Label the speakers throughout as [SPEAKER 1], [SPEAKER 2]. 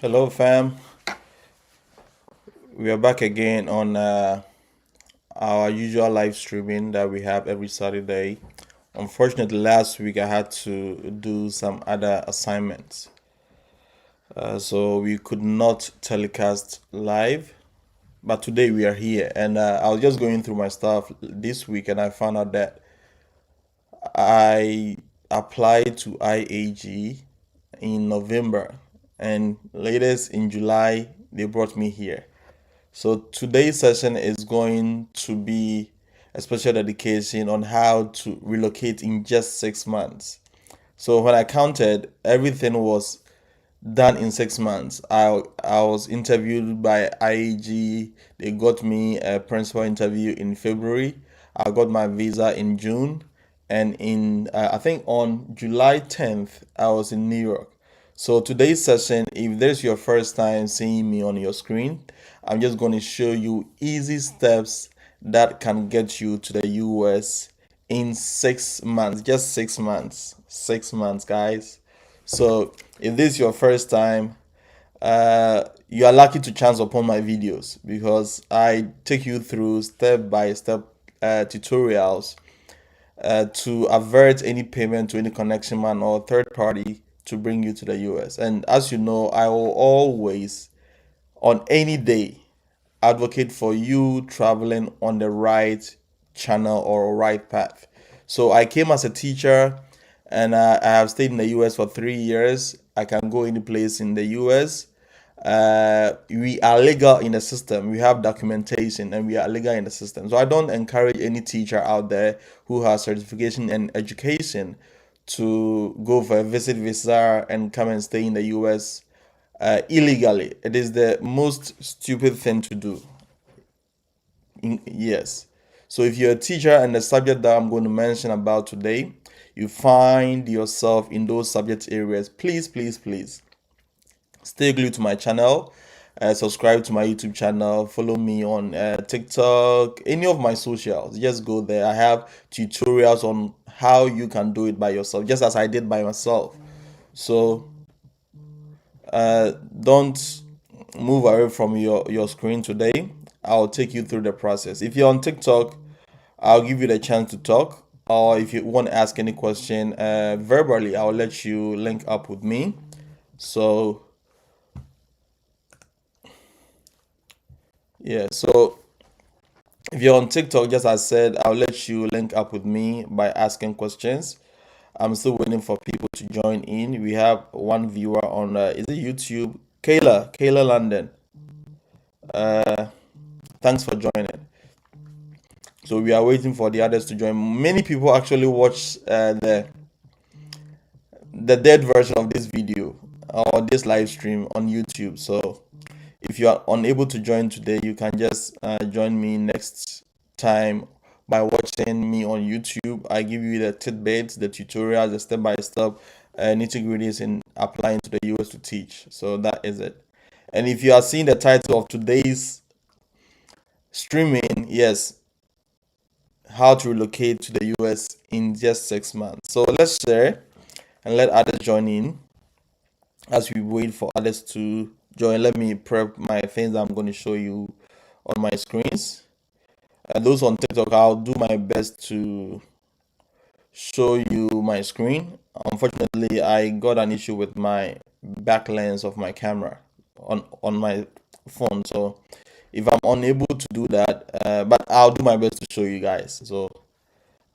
[SPEAKER 1] Hello, fam. We are back again on our usual live streaming that we have every Saturday. Unfortunately, last week I had to do some other assignments, so we could not telecast live. But today we are here, and I was just going through my stuff this week, and I found out that I applied to IAG in November, and latest in July they brought me here. So today's session is going to be a special dedication on how to relocate in just 6 months. So when I counted, everything was done in 6 months. I was interviewed by IAG. They got me a principal interview in February. I got my visa in June, and in I think on July 10th, I was in New York. So today's session, if this is your first time seeing me on your screen, I'm just going to show you easy steps that can get you to the US in 6 months. Just 6 months. 6 months, guys. So if this is your first time, you are lucky to chance upon my videos because I take you through step by step tutorials to avert any payment to any connection man or third party to bring you to the US. And as you know, I will always, on any day, advocate for you traveling on the right channel or right path. So I came as a teacher, and I have stayed in the US for 3 years. I can go any place in the US. We are legal in the system. We have documentation, and we are legal in the system. So I don't encourage any teacher out there who has certification and education to go for a visit visa and come and stay in the US illegally. It is the most stupid thing to do. Yes. So if you're a teacher and the subject that I'm going to mention about today, you find yourself in those subject areas, please, please, please stay glued to my channel. Subscribe to my YouTube channel. Follow me on TikTok, any of my socials. Just go there. I have tutorials on how you can do it by yourself, just as I did by myself. So don't move away from your screen today. I'll take you through the process. If you're on TikTok, I'll give you the chance to talk. Or if you want to ask any question verbally, I'll let you link up with me. So, yeah. So, if you're on TikTok, just as I said, I'll let you link up with me by asking questions. I'm still waiting for people to join in. We have one viewer on, is it YouTube? Kayla London. Thanks for joining. So we are waiting for the others to join. Many people actually watch the dead version of this video or this live stream on YouTube. So if you are unable to join today, you can just join me next time by watching me on YouTube. I give you the tidbits, the tutorials, the step by step nitty-gritties in applying to the US to teach. So that is it. And if you are seeing the title of today's streaming, yes, how to relocate to the US in just 6 months. So let's share and let others join in as we wait for others to join. Let me prep my things that I'm going to show you on my screens. And those on TikTok, I'll do my best to show you my screen. Unfortunately, I got an issue with my back lens of my camera on my phone. So if I'm unable to do that, but I'll do my best to show you guys. So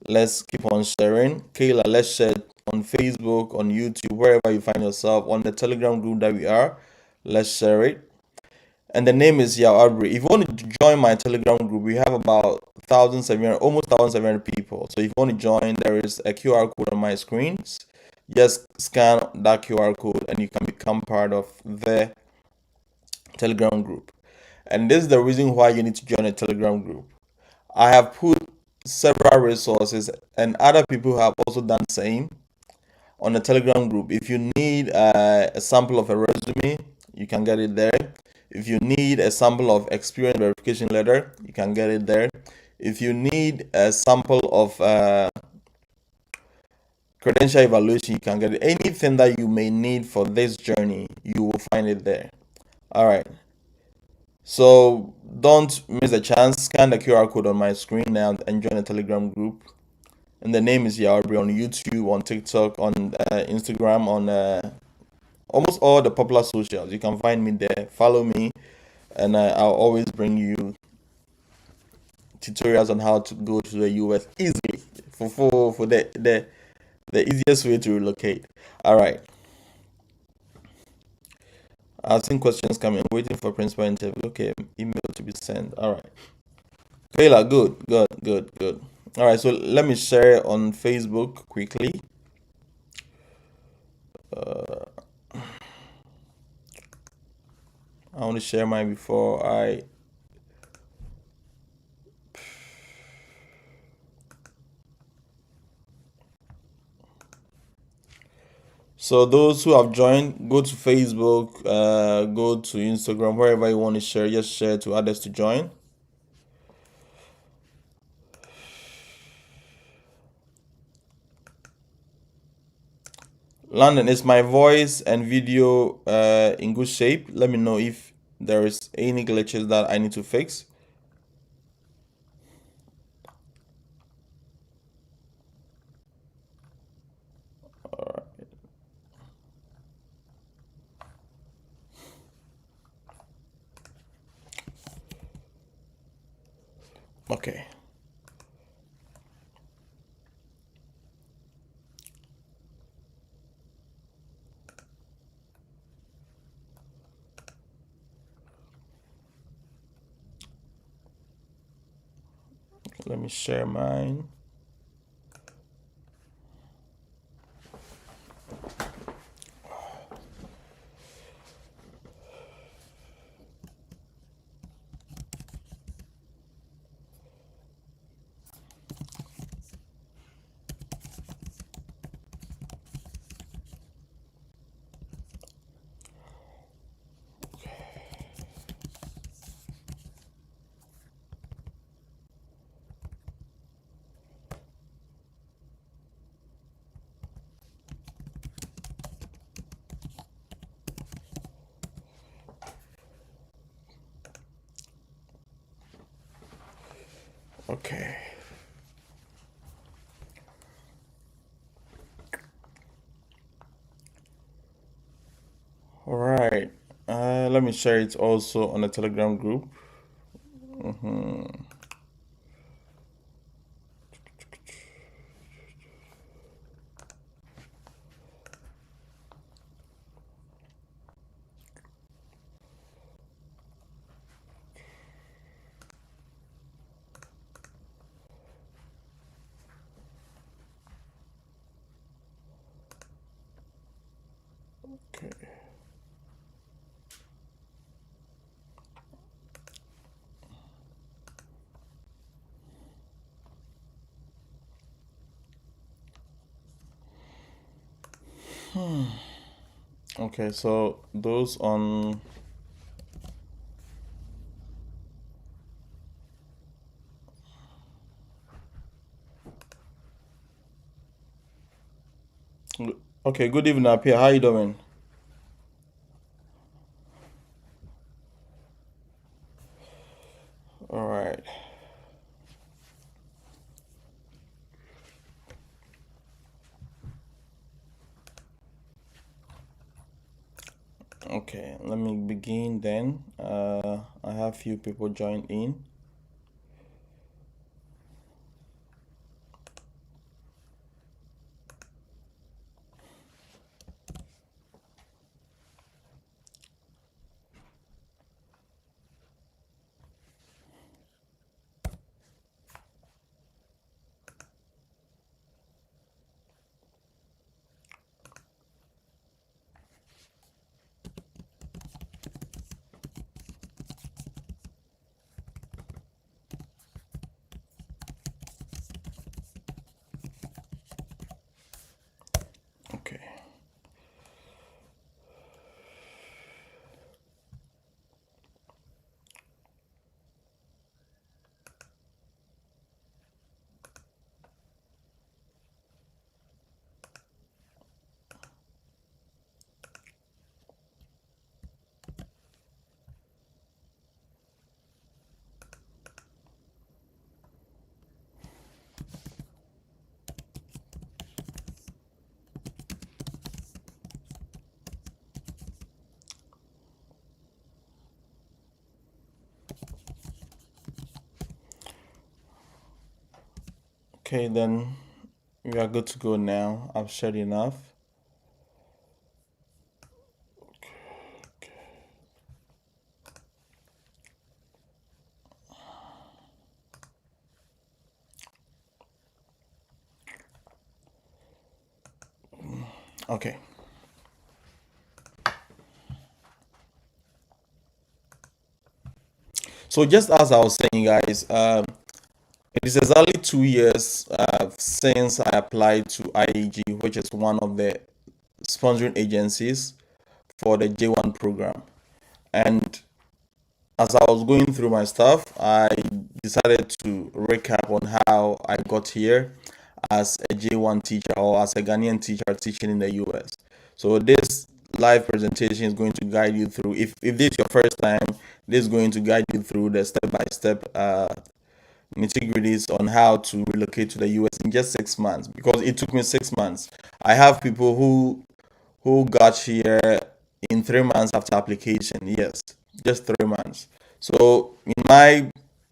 [SPEAKER 1] let's keep on sharing. Kayla, let's share on Facebook, on YouTube, wherever you find yourself, on the Telegram group that we are. Let's share it. And the name is Yao Abri. If you want to join my Telegram group, we have about 1,700, almost 1,700 people. So if you want to join, there is a QR code on my screens. Just scan that QR code and you can become part of the Telegram group. And this is the reason why you need to join a Telegram group. I have put several resources, and other people have also done the same on the Telegram group. If you need a sample of a resume, you can get it there. If you need a sample of experience verification letter, you can get it there. If you need a sample of credential evaluation, you can get it. Anything that you may need for this journey, you will find it there. All right. So don't miss a chance. Scan the QR code on my screen now and join the Telegram group. And the name is Yaobi on YouTube, on TikTok, on Instagram, on almost all the popular socials. You can find me there. Follow me, and I'll always bring you tutorials on how to go to the US easily for the easiest way to relocate. All right. I've seen questions coming. Waiting for principal interview. Okay, email to be sent. All right. Kayla, good, good, good, good. All right, so let me share on Facebook quickly. I want to share mine before I. So those who have joined, go to Facebook, go to Instagram, wherever you want to share, just share to others to join. London, is my voice and video in good shape? Let me know if there is any glitches that I need to fix. Okay. Let me share mine. Okay. All right. Let me share it also on the Telegram group. Okay. Okay, so those on. Okay, good evening up here. How you doing? All right. Okay, let me begin then. I have few people join in. Okay, then we are good to go now. I've shared enough. Okay. So just as I was saying, guys, it is exactly 2 years since I applied to IAG, which is one of the sponsoring agencies for the J1 program. And as I was going through my stuff, I decided to recap on how I got here as a J1 teacher or as a Ghanaian teacher teaching in the US. So this live presentation is going to guide you through, if this is your first time, this is going to guide you through the step-by-step nitty-gritties on how to relocate to the US in just 6 months, because it took me 6 months. I have people who got here in 3 months after application. Yes, just 3 months. So in my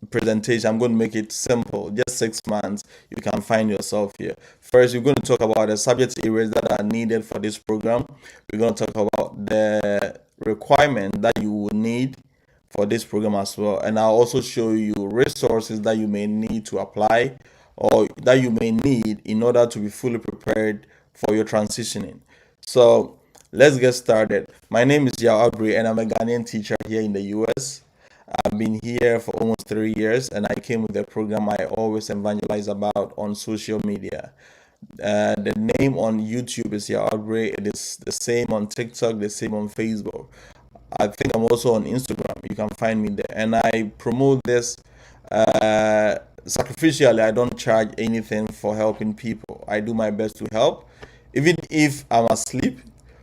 [SPEAKER 1] presentation, I'm going to make it simple. Just 6 months, you can find yourself here. First, we're going to talk about the subject areas that are needed for this program. We're going to talk about the requirement that you will need for this program as well. And I'll also show you resources that you may need to apply or that you may need in order to be fully prepared for your transitioning. So let's get started. My name is Yao Aubrey and I'm a Ghanaian teacher here in the US. I've been here for almost 3 years and I came with a program I always evangelize about on social media. The name on YouTube is Yao Aubrey. It is the same on TikTok, the same on Facebook. I think I'm also on Instagram. You can find me there. And I promote this sacrificially. I don't charge anything for helping people. I do my best to help, even if I'm asleep,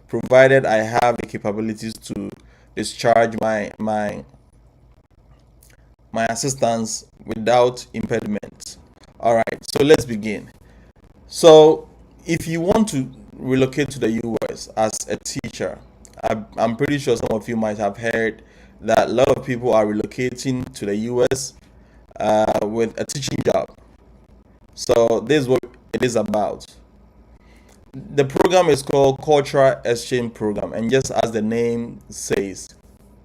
[SPEAKER 1] provided I have the capabilities to discharge my assistance without impediment. All right, so let's begin. So, if you want to relocate to the US as a teacher, I'm pretty sure some of you might have heard that a lot of people are relocating to the US with a teaching job. So, this is what it is about. The program is called Cultural Exchange Program, and just as the name says,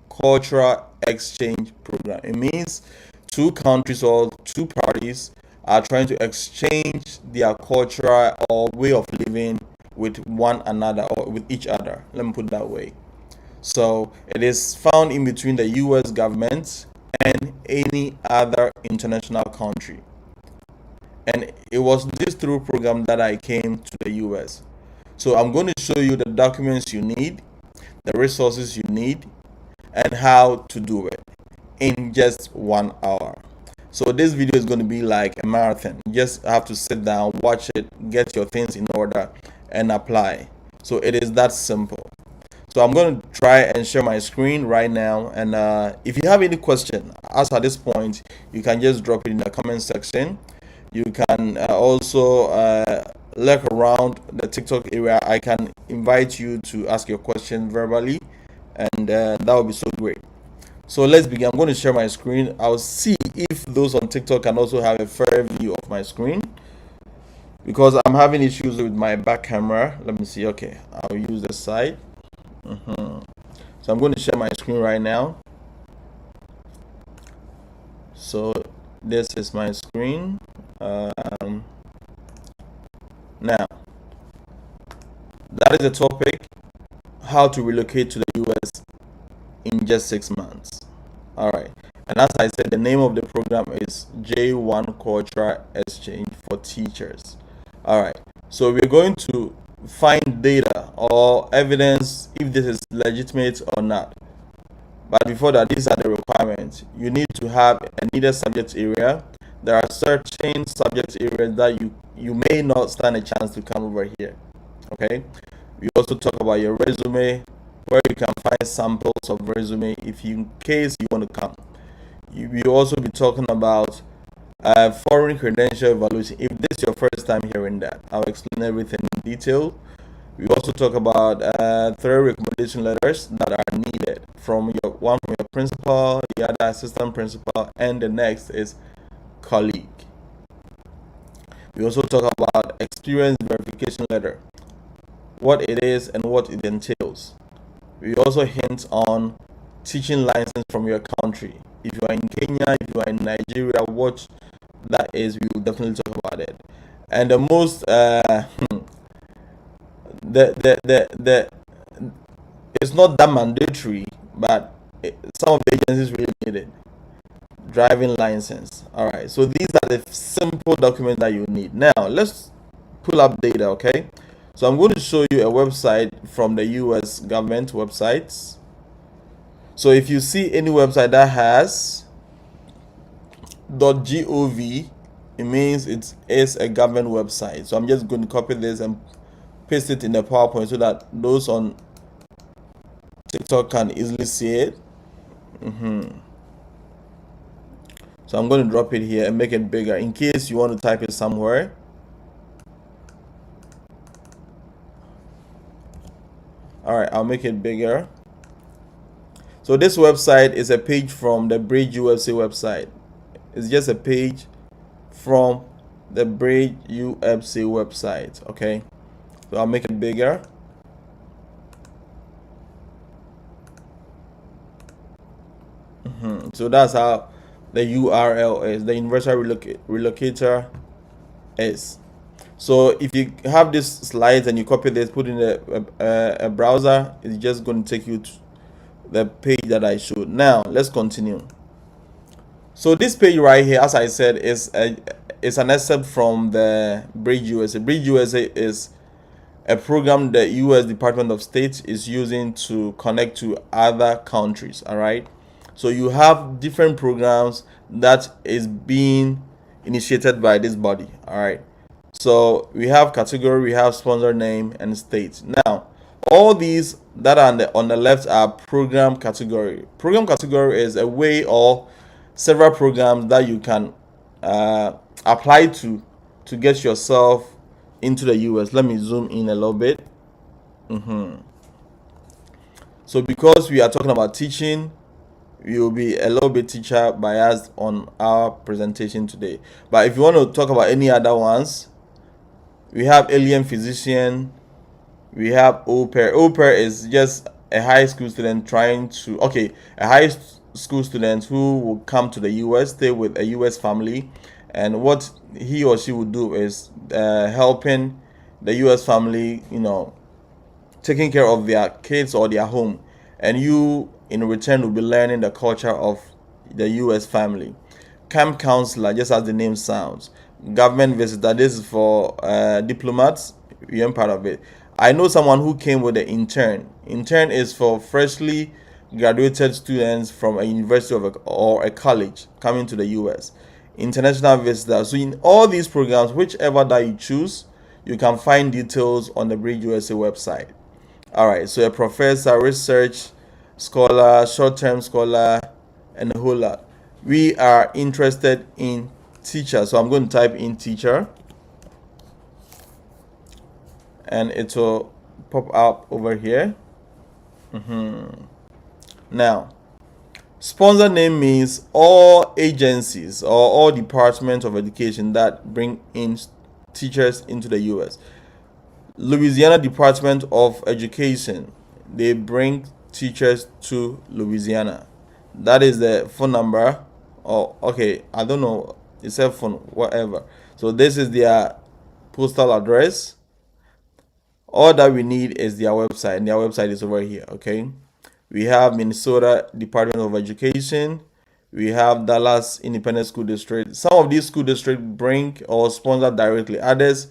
[SPEAKER 1] Cultural Exchange Program. It means two countries or two parties are trying to exchange their cultural or way of living with one another or with each other. Let me put it that way. So it is found in between the US government and any other international country. And it was this through program that I came to the US. So I'm going to show you the documents you need, the resources you need, and how to do it in just 1 hour. So this video is going to be like a marathon. You just have to sit down, watch it, get your things in order, and apply. So it is that simple. So I'm going to try and share my screen right now. And if you have any question, as at this point, you can just drop it in the comment section. You can also lurk around the TikTok area. I can invite you to ask your question verbally, and that would be so great. So let's begin. I'm going to share my screen. I'll see if those on TikTok can also have a fair view of my screen, because I'm having issues with my back camera. Let me see. Okay, I'll use the side. So I'm going to share my screen right now. So this is my screen. Now, that is the topic: how to relocate to the US in just 6 months. All right. And as I said, the name of the program is J1 Cultural Exchange for Teachers. All right. So we're going to find data or evidence if this is legitimate or not. But before that, these are the requirements. You need to have a needed subject area. There are certain subject areas that you may not stand a chance to come over here. Okay. We also talk about your resume, where you can find samples of resume if you, in case you want to come. We also be talking about foreign credential evaluation. If this is your first time hearing that, I'll explain everything in detail. We also talk about 3 recommendation letters that are needed from from your principal, the other assistant principal, and the next is colleague. We also talk about experience verification letter, what it is and what it entails. We also hint on teaching license from your country. If you are in Kenya, if you are in Nigeria, what that is, we will definitely talk about it. And the most the it's not that mandatory, but some of the agencies really need it. Driving license. All right. So these are the simple documents that you need. Now let's pull up data. Okay. So I'm going to show you a website from the U.S. government websites. So if you see any website that has .gov, it means it is a government website. So I'm just going to copy this and paste it in the PowerPoint so that those on TikTok can easily see it. So I'm going to drop it here and make it bigger in case you want to type it somewhere. All right, I'll make it bigger. So this website is a page from the Bridge USA website. It's just a page from the Bridge USA website. Okay, so I'll make it bigger. So that's how the URL is. The Universal Relocator is. So if you have these slides and you copy this, put in a browser, it's just going to take you to the page that I showed. Now let's continue. So this page right here, as I said, is an excerpt from the Bridge USA. Bridge USA is a program the U.S. Department of State is using to connect to other countries. All right. So you have different programs that is being initiated by this body. All right. So we have category, we have sponsor name and state. Now, all these that are on the left are program category. Program category is a way or several programs that you can apply to get yourself into the US. Let me zoom in a little bit. So because we are talking about teaching, we will be a little bit teacher biased on our presentation today. But if you want to talk about any other ones, we have alien physician, we have au pair. Au pair is just a high school student a high school student who will come to the US, stay with a US family, and what he or she would do is helping the US family, taking care of their kids or their home, and you in return will be learning the culture of the US family. Camp counselor, just as the name sounds. Government visitor, this is for diplomats. We are part of it. I know someone who came with an intern. Intern is for freshly graduated students from a university or a college coming to the US. International visitor. So in all these programs, whichever that you choose, you can find details on the Bridge USA website. All right, so a professor, research scholar, short-term scholar, and a whole lot. We are interested in teacher, so I'm going to type in teacher, and it will pop up over here. Now, sponsor name means all agencies or all departments of education that bring in teachers into the US. Louisiana Department of Education, they bring teachers to Louisiana. That is the phone number. Okay, I don't know, it's a phone, whatever. So this is their postal address. All that we need is their website, and their website is over here. Okay, we have Minnesota Department of Education, we have Dallas Independent School District. Some of these school districts bring or sponsor directly, others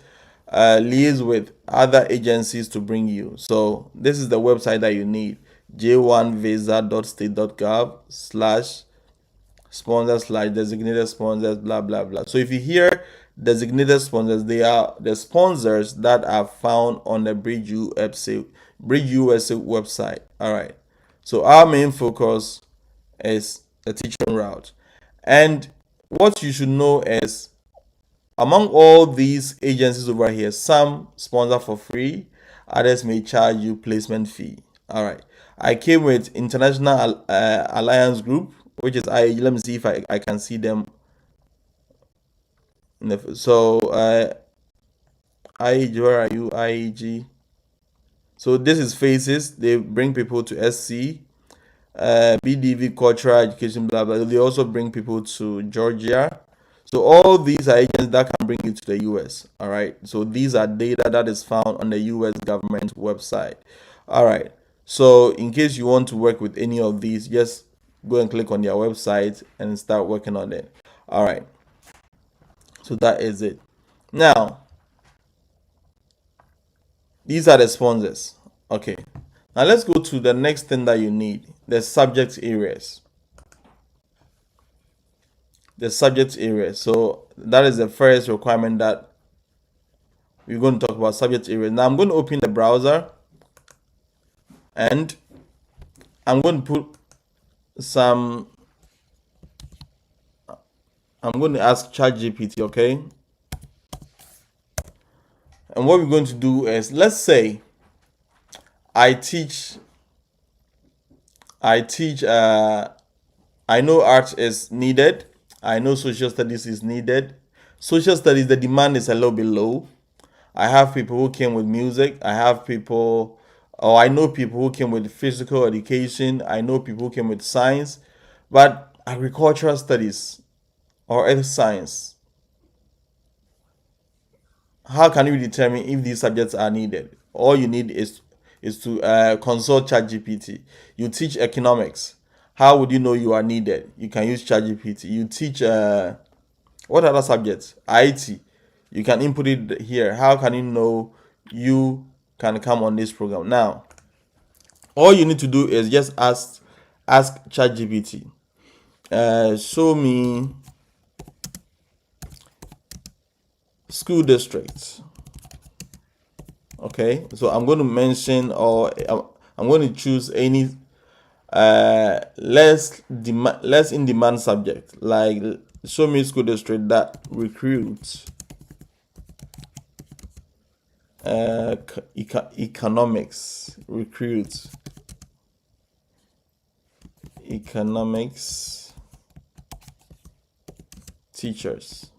[SPEAKER 1] liaise with other agencies to bring you. So this is the website that you need: j1visa.state.gov/sponsor/designated sponsors, blah blah blah. So if you hear designated sponsors, they are the sponsors that are found on the Bridge USA website. All right, so our main focus is the teaching route, and what you should know is, among all these agencies over here, some sponsor for free, others may charge you placement fee. All right, I came with International Alliance Group, which is IAG. Let me see if I can see them So IAG, where are you? IAG. So this is phases. They bring people to SC, BDV, cultural education, blah blah. They also bring people to Georgia. So all these are agents that can bring you to the US. All right. So these are data that is found on the US government website. All right. So in case you want to work with any of these, just go and click on their website and start working on it. All right. So that is it. Now, these are the sponsors. Okay. Now let's go to the next thing that you need, the subject areas. The subject areas. So that is the first requirement that we're going to talk about, subject areas. Now I'm going to open the browser and I'm going to put some, I'm going to ask ChatGPT, okay? And what we're going to do is, let's say I teach, I know art is needed. I know social studies is needed. Social studies, the demand is a little bit low. I have people who came with music. I have people, or I know people who came with physical education. I know people who came with science. But agricultural studies or earth science, how can you determine if these subjects are needed? All you need is to consult ChatGPT. You teach economics. How would you know you are needed? You can use ChatGPT. You teach what other subjects? IT. You can input it here. How can you know you can come on this program? Now, all you need to do is just ask ChatGPT. Show me school districts. Okay, so I'm going to mention, or I'm going to choose any less in demand subject, like show me school district that recruits economics, recruits economics teachers.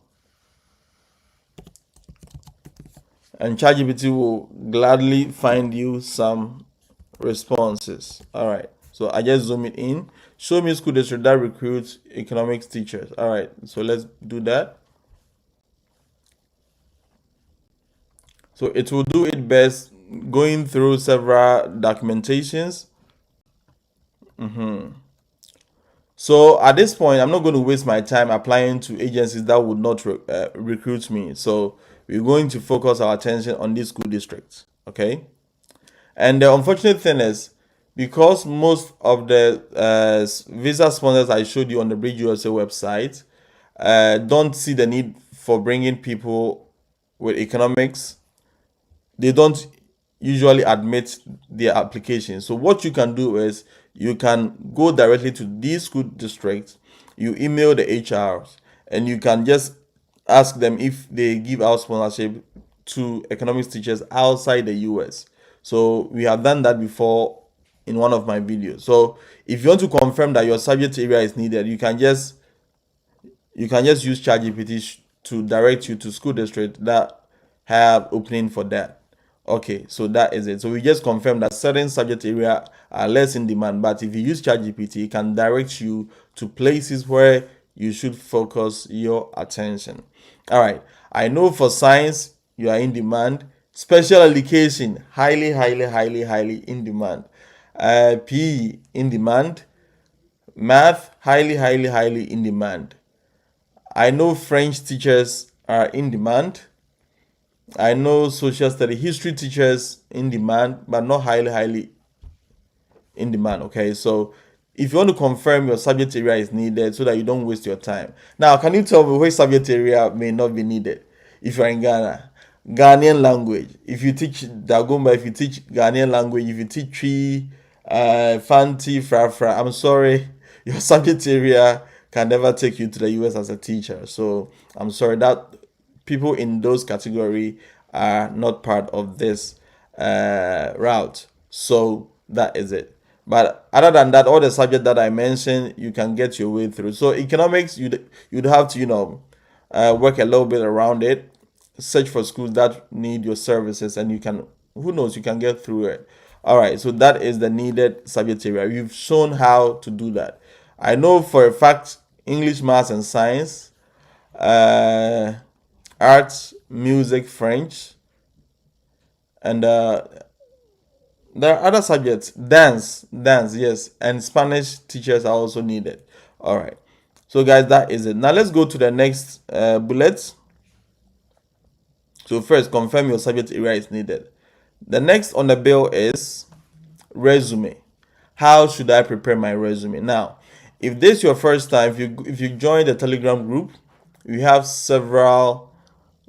[SPEAKER 1] And ChatGPT will gladly find you some responses. All right. So I just zoom it in. Show me school district that recruits economics teachers. All right. So let's do that. So it will do it best going through several documentations. So at this point, I'm not going to waste my time applying to agencies that would not recruit me. So we're going to focus our attention on these school districts. Okay. And the unfortunate thing is, because most of the visa sponsors I showed you on the Bridge USA website don't see the need for bringing people with economics, they don't usually admit their application. So what you can do is you can go directly to these school districts, you email the HRs, and you can just ask them if they give out sponsorship to economics teachers outside the US. So we have done that before in one of my videos. So if you want to confirm that your subject area is needed, you can just use ChatGPT to direct you to school districts that have opening for that. Okay, so that is it. So we just confirm that certain subject area are less in demand, but if you use ChatGPT, it can direct you to places where you should focus your attention. All right, I know for science you are in demand. Special education, highly in demand. PE in demand. Math, highly in demand. I know French teachers are in demand. I know social study history teachers in demand, but not highly in demand. Okay, so if you want to confirm your subject area is needed so that you don't waste your time. Now, can you tell me which subject area may not be needed if you're in Ghana? Ghanaian language. If you teach Dagomba, if you teach Ghanaian language, if you teach Tree, Fanti, Frafra, I'm sorry, your subject area can never take you to the US as a teacher. So I'm sorry that people in those category are not part of this route. So that is it. But other than that, all the subjects that I mentioned, you can get your way through. So economics, you'd have to work a little bit around it, search for schools that need your services, and you can, who knows, you can get through it. All right, so that is the needed subject area. You've shown how to do that. I know for a fact English, maths, and science, uh, arts, music, French, and there are other subjects. Dance, yes, and Spanish teachers are also needed. All right. So, guys, that is it. Now, let's go to the next bullet. So, first, confirm your subject area is needed. The next on the bill is resume. How should I prepare my resume? Now, if this is your first time, if you join the Telegram group, we have several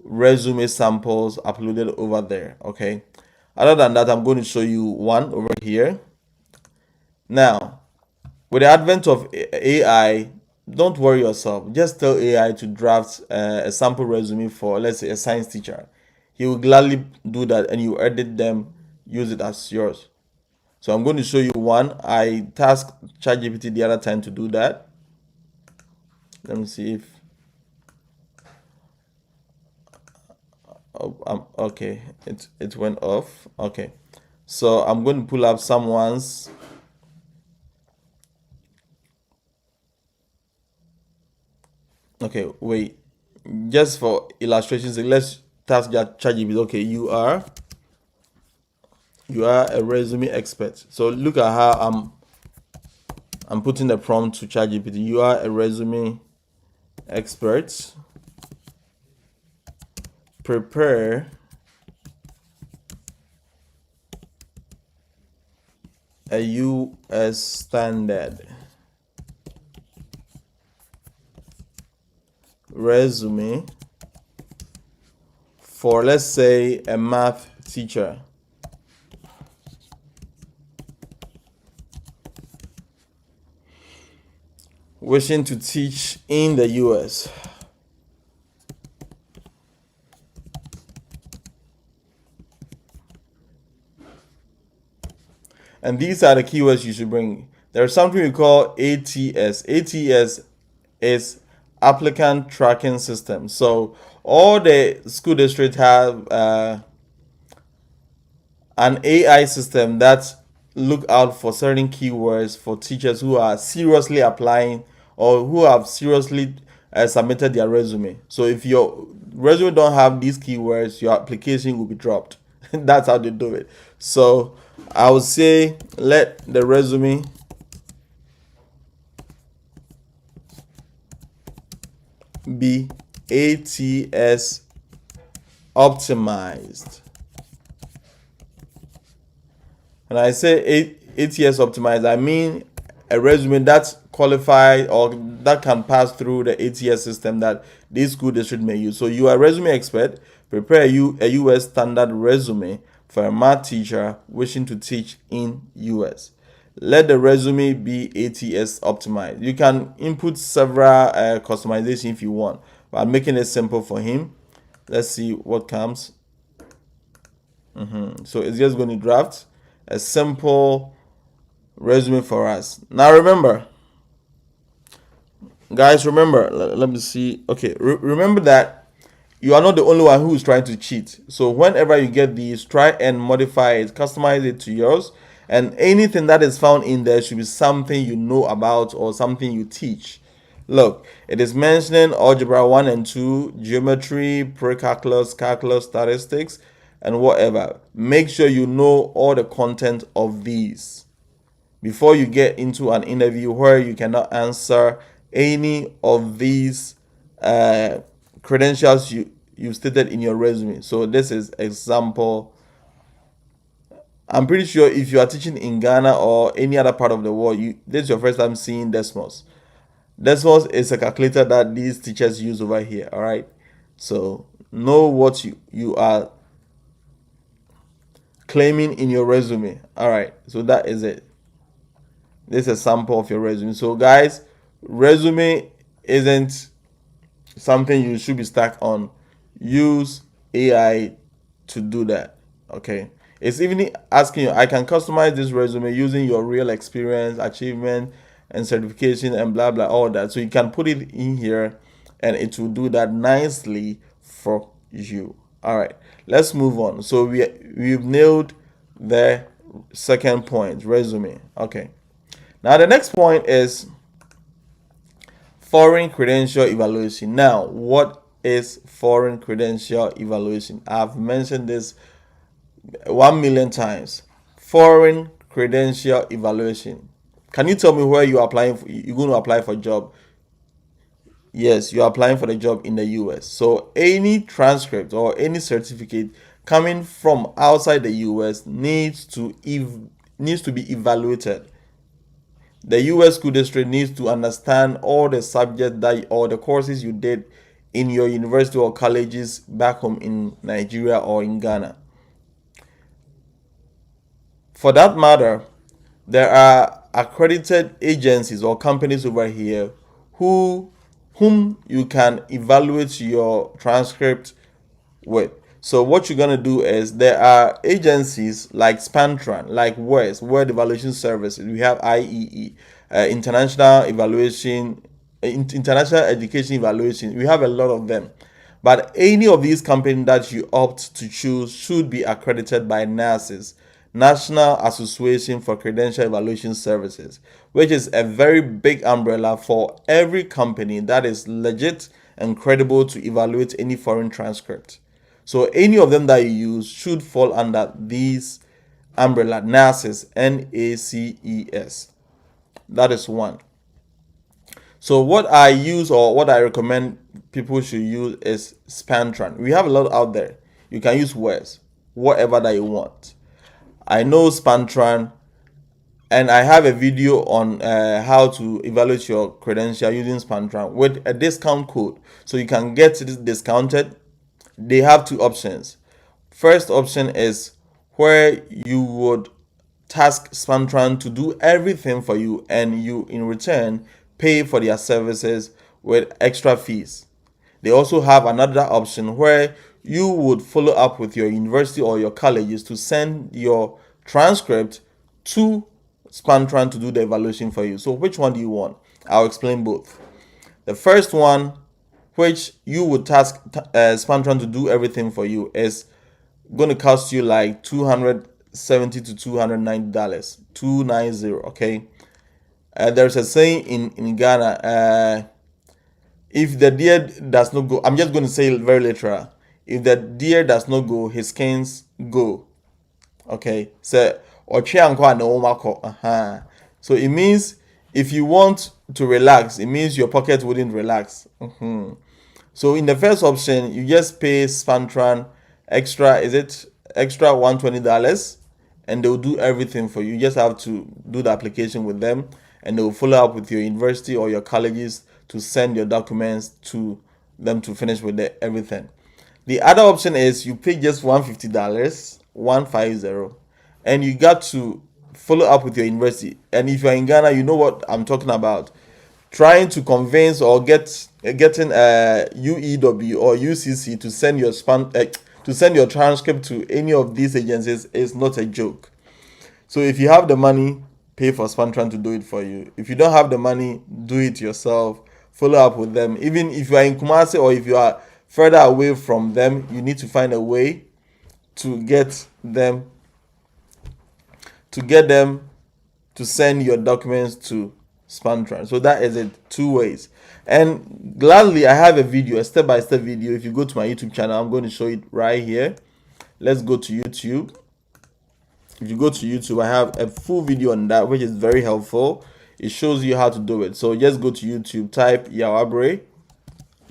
[SPEAKER 1] resume samples uploaded over there. Okay. Other than that, I'm going to show you one over here. Now, with the advent of AI, don't worry yourself. Just tell AI to draft a sample resume for, let's say, a science teacher. He will gladly do that, and you edit them, use it as yours. So I'm going to show you one. I tasked ChatGPT the other time to do that. Let me see if. Oh, okay, it went off. Okay, so I'm going to pull up someone's. Okay, wait. Just for illustrations, let's task ChatGPT. Okay, you are a resume expert. So look at how I'm putting the prompt to ChatGPT. You are a resume expert. Prepare a US standard resume for, let's say, a math teacher. Wishing to teach in the US. And these are the keywords you should bring. There's something we call ATS. ATS is applicant tracking system. So all the school districts have an AI system that look out for certain keywords for teachers who are seriously applying or who have seriously submitted their resume. So if your resume don't have these keywords, your application will be dropped. That's how they do it. So I would say let the resume be ATS optimized. And I say ATS optimized, I mean a resume that's qualified or that can pass through the ATS system that this school district may use. So you are a resume expert, prepare a US standard resume for a math teacher wishing to teach in US. Let the resume be ATS optimized. You can input several customization if you want, but I'm making it simple for him. Let's see what comes. So it's just going to draft a simple resume for us. Now remember, guys, let me see. Okay, remember that you are not the only one who is trying to cheat. So whenever you get these, try and modify it, customize it to yours, and anything that is found in there should be something you know about or something you teach. Look, it is mentioning algebra 1 and 2, geometry, pre-calculus, calculus, statistics, and whatever. Make sure you know all the content of these before you get into an interview where you cannot answer any of these credentials you stated in your resume. So this is example. I'm pretty sure if you are teaching in Ghana or any other part of the world, this is your first time seeing Desmos. Desmos is a calculator that these teachers use over here. All right, so know what you are claiming in your resume. All right, so that is it. This is a sample of your resume. So guys, resume isn't something you should be stuck on. Use AI to do that. Okay, it's even asking you, I can customize this resume using your real experience, achievement, and certification, and blah blah, all that. So you can put it in here and it will do that nicely for you. All right, let's move on. So we've nailed the second point, resume. Okay, now the next point is foreign credential evaluation. Now, what is foreign credential evaluation? I've mentioned this 1 million times. Foreign credential evaluation. Can you tell me where you're applying for? You're going to apply for a job? Yes, you're applying for the job in the US. So any transcript or any certificate coming from outside the US needs to be evaluated. The US school district needs to understand all the subjects that or the courses you did in your university or colleges back home in Nigeria or in Ghana. For that matter, there are accredited agencies or companies over here whom you can evaluate your transcript with. So what you're gonna do is there are agencies like Spantran, like WES, World Evaluation Services. We have IEE, International Evaluation, International Education Evaluation. We have a lot of them. But any of these companies that you opt to choose should be accredited by NASES, National Association for Credential Evaluation Services, which is a very big umbrella for every company that is legit and credible to evaluate any foreign transcript. So any of them that you use should fall under these umbrella, NACES, NACES. That is one. So what I use or what I recommend people should use is Spantran. We have a lot out there. You can use WES, whatever that you want. I know Spantran, and I have a video on how to evaluate your credential using Spantran with a discount code. So you can get it discounted. They have two options. First option is where you would task Spantran to do everything for you, and you in return pay for their services with extra fees. They also have another option where you would follow up with your university or your colleges to send your transcript to Spantran to do the evaluation for you. So which one do you want? I'll explain both. The first one, which you would task Spantran to do everything for you, is going to cost you like $270 to $290, $290. Okay. There's a saying in Ghana. If the deer does not go, I'm just going to say it very literal. If the deer does not go, his skins go. Okay. So so it means if you want to relax, it means your pocket wouldn't relax. So in the first option, you just pay Spantran extra $120, and they'll do everything for you. You just have to do the application with them, and they will follow up with your university or your colleges to send your documents to them to finish with everything. The other option is you pay just $150, 150, and you got to follow up with your university. And if you're in Ghana, you know what I'm talking about. Trying to convince or getting UEW or UCC to send your transcript to any of these agencies is not a joke. So if you have the money, pay for Spantran to do it for you. If you don't have the money, do it yourself. Follow up with them. Even if you are in Kumasi or if you are further away from them, you need to find a way to get them to send your documents to Spantran. So that is it, two ways. And gladly, I have a video, a step-by-step video. If you go to my YouTube channel, I'm going to show it right here. Let's go to YouTube. If you go to YouTube, I have a full video on that, which is very helpful. It shows you how to do it. So just go to YouTube, type Yawabre,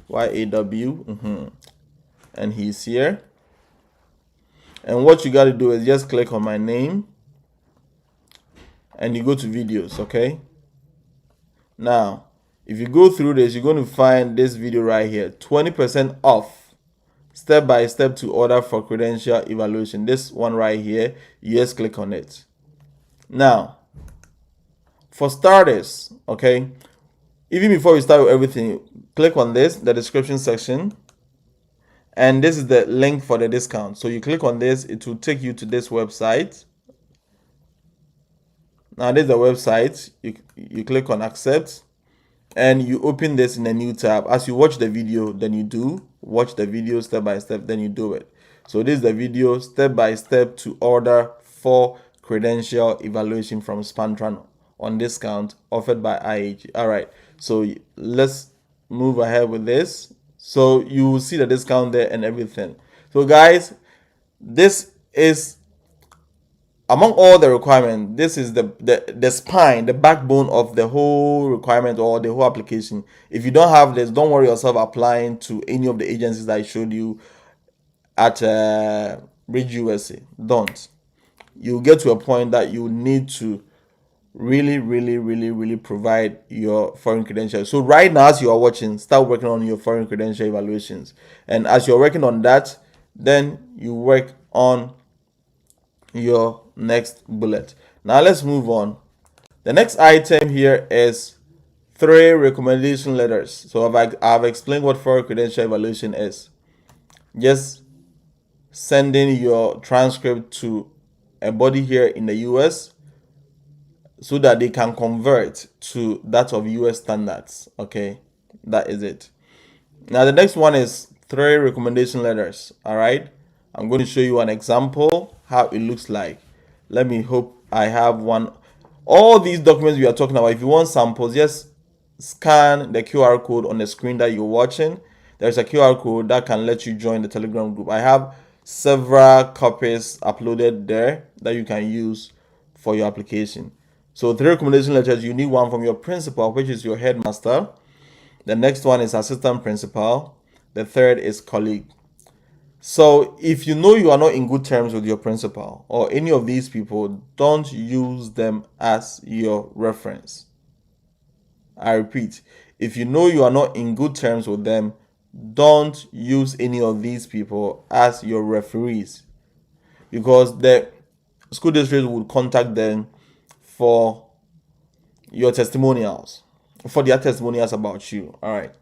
[SPEAKER 1] Y-A-W, and he's here. And what you got to do is just click on my name, and you go to videos, okay? Now, if you go through this, you're going to find this video right here, 20% off, step-by-step to order for credential evaluation. This one right here, you just click on it. Now, for starters, okay, even before we start with everything, click on this, the description section, and this is the link for the discount. So you click on this, it will take you to this website. Now this is the website. You click on accept, and you open this in a new tab. As you watch the video, then you do watch the video step by step, then you do it. So this is the video step by step to order 4 credential evaluation from Spantran on discount offered by IAG. All right, so let's move ahead with this. So you will see the discount there and everything. So guys, this is, among all the requirements, this is the spine, the backbone of the whole requirement or the whole application. If you don't have this, don't worry yourself applying to any of the agencies that I showed you at Bridge USA. Don't. You'll get to a point that you need to really provide your foreign credentials. So right now, as you are watching, start working on your foreign credential evaluations. And as you're working on that, then you work on your next bullet. Now let's move on. The next item here is 3 recommendation letters. So I've explained what foreign credential evaluation is. Just sending your transcript to a body here in the US so that they can convert to that of US standards. Okay, that is it. Now the next one is 3 recommendation letters. All right, I'm going to show you an example how it looks like. Let me hope I have one. All these documents we are talking about, if you want samples, just scan the QR code on the screen that you're watching. There's a QR code that can let you join the Telegram group. I have several copies uploaded there that you can use for your application. So 3 recommendation letters, you need one from your principal, which is your headmaster. The next one is assistant principal. The third is colleague. So if you know you are not in good terms with your principal or any of these people, don't use them as your reference. I repeat, if you know you are not in good terms with them, don't use any of these people as your referees, because the school district would contact them for your testimonials, for their testimonials about you. All right,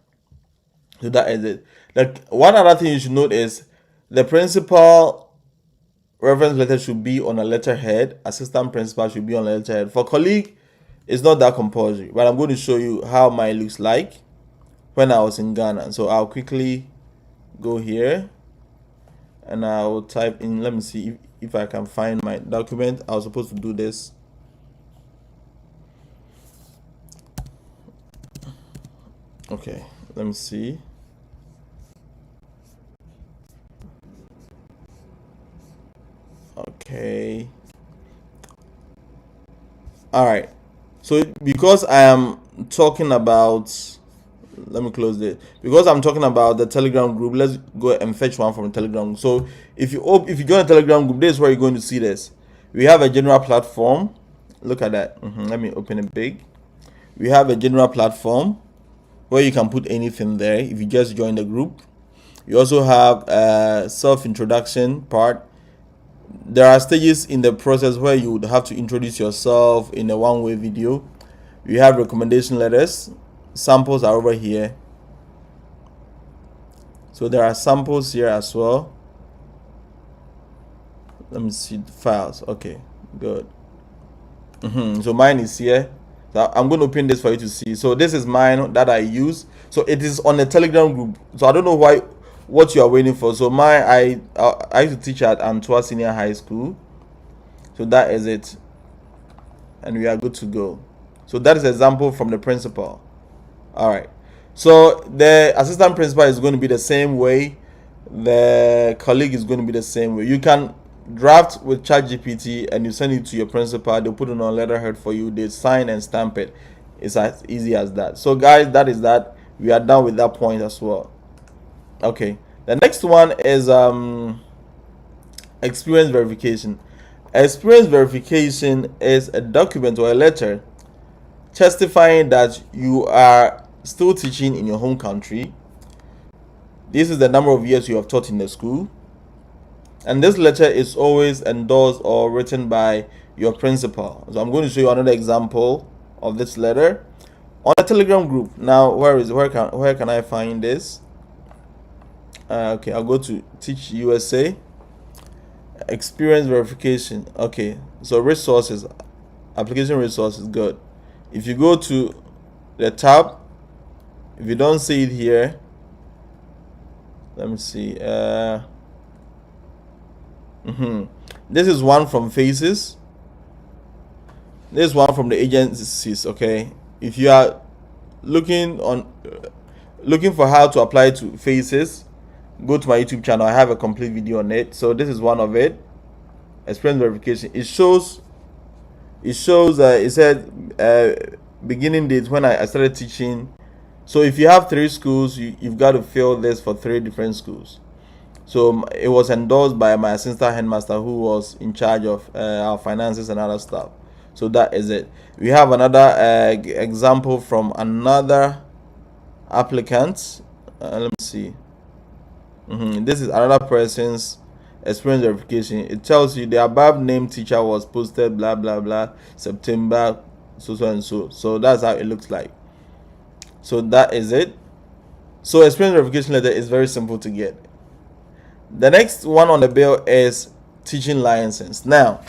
[SPEAKER 1] so that is it. Like, one other thing you should note is the principal reference letter should be on a letterhead. Assistant principal should be on a letterhead. For colleague, it's not that compulsory, but I'm going to show you how mine looks like when I was in Ghana. So I'll quickly go here and I'll type in, let me see if I can find my document. I was supposed to do this. Okay, let me see. Okay. All right. So because I am talking about, let me close this. Because I'm talking about the Telegram group, let's go and fetch one from the Telegram. So if you join the Telegram group, this is where you're going to see this. We have a general platform. Look at that. Let me open it big. We have a general platform where you can put anything there if you just join the group. You also have a self-introduction part. There are stages in the process where you would have to introduce yourself in a one-way video. You have recommendation letters. Samples are over here. So there are samples here as well. Let me see the files. Okay, good. So mine is here. So I'm going to open this for you to see. So this is mine that I use. So it is on the Telegram group. So I don't know what you are waiting for. So I used to teach at Antwerp Senior High School. So that is it, and we are good to go. So that is an example from the principal. All right. So the assistant principal is going to be the same way. The colleague is going to be the same way. You can draft with ChatGPT and you send it to your principal. They'll put it on a letterhead for you. They sign and stamp it. It's as easy as that. So guys, that is that. We are done with that point as well. Okay. The next one is experience verification. Experience verification is a document or a letter testifying that you are still teaching in your home country. This is the number of years you have taught in the school. And this letter is always endorsed or written by your principal. So I'm going to show you another example of this letter on a Telegram group. Now, where can I find this? Okay, I'll go to Teach USA. Experience verification. Okay, so resources, application resources. Good. If you go to the tab, If you don't see it here, let me see. This is one from Faces. This one from the agencies. Okay, if you are looking for how to apply to Faces, go to my YouTube channel. I have a complete video on it. So this is one of it. Experience verification. It shows. It said beginning date when I started teaching. So if you have 3 schools, you've got to fill this for 3 different schools. So it was endorsed by my assistant headmaster, who was in charge of our finances and other stuff. So that is it. We have another example from another applicant. Let me see. This is another person's experience verification. It tells you the above named teacher was posted blah blah blah September so and so. So that's how it looks like. So that is it. So experience verification letter is very simple to get. The next one on the bill is teaching license. Now,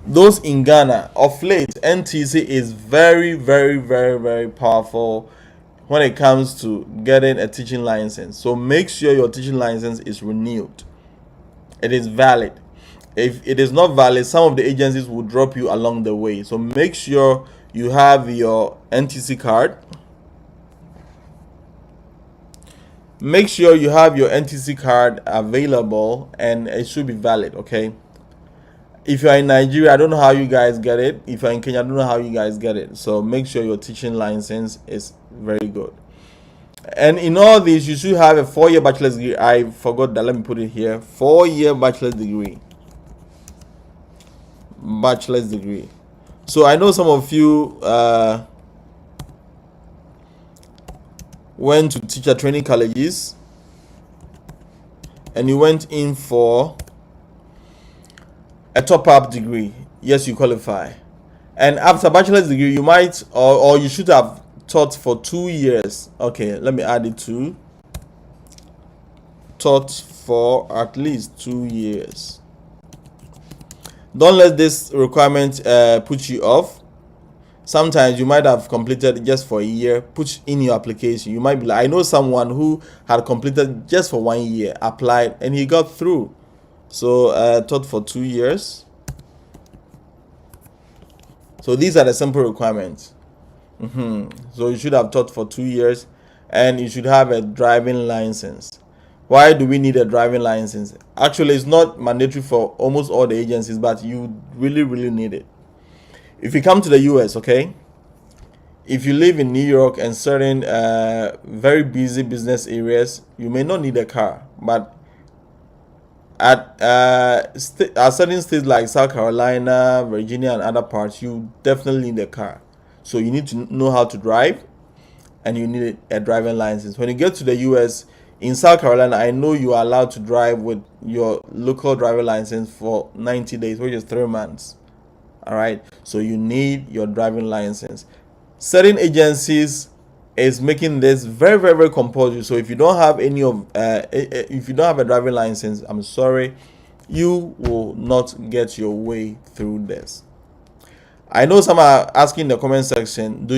[SPEAKER 1] those in Ghana, of late, NTC is very, very, very, very powerful when it comes to getting a teaching license. So make sure your teaching license is renewed. It is valid. If it is not valid, some of the agencies will drop you along the way. So make sure you have your NTC card. Make sure you have your NTC card available and it should be valid. Okay, if you're in Nigeria, I don't know how you guys get it. If you're in Kenya, I don't know how you guys get it. So make sure your teaching license is very good. And in all this, you should have a 4-year bachelor's degree. I forgot that. Let me put it here. 4-year bachelor's degree. Bachelor's degree. So I know some of you went to teacher training colleges and you went in for a top-up degree. Yes, you qualify. And after bachelor's degree, you might or you should have taught for 2 years. Okay, let me add it to taught for at least 2 years. Don't let this requirement put you off. Sometimes you might have completed just for a year. Put in your application. You might be like, I know someone who had completed just for 1 year, applied, and he got through. So taught for 2 years. So these are the simple requirements. So you should have taught for 2 years, and you should have a driving license. Why do we need a driving license? Actually, it's not mandatory for almost all the agencies, but you really, really need it. If you come to the US, okay, if you live in New York and certain very busy business areas, you may not need a car. But at certain states like South Carolina, Virginia, and other parts, you definitely need a car. So you need to know how to drive, and you need a driving license. When you get to the US, in South Carolina, I know you are allowed to drive with your local driving license for 90 days, which is 3 months. All right, so you need your driving license. Certain agencies is making this very, very, very compulsory. So if you don't have any of if you don't have a driving license, I'm sorry, you will not get your way through this. I know some are asking in the comment section, do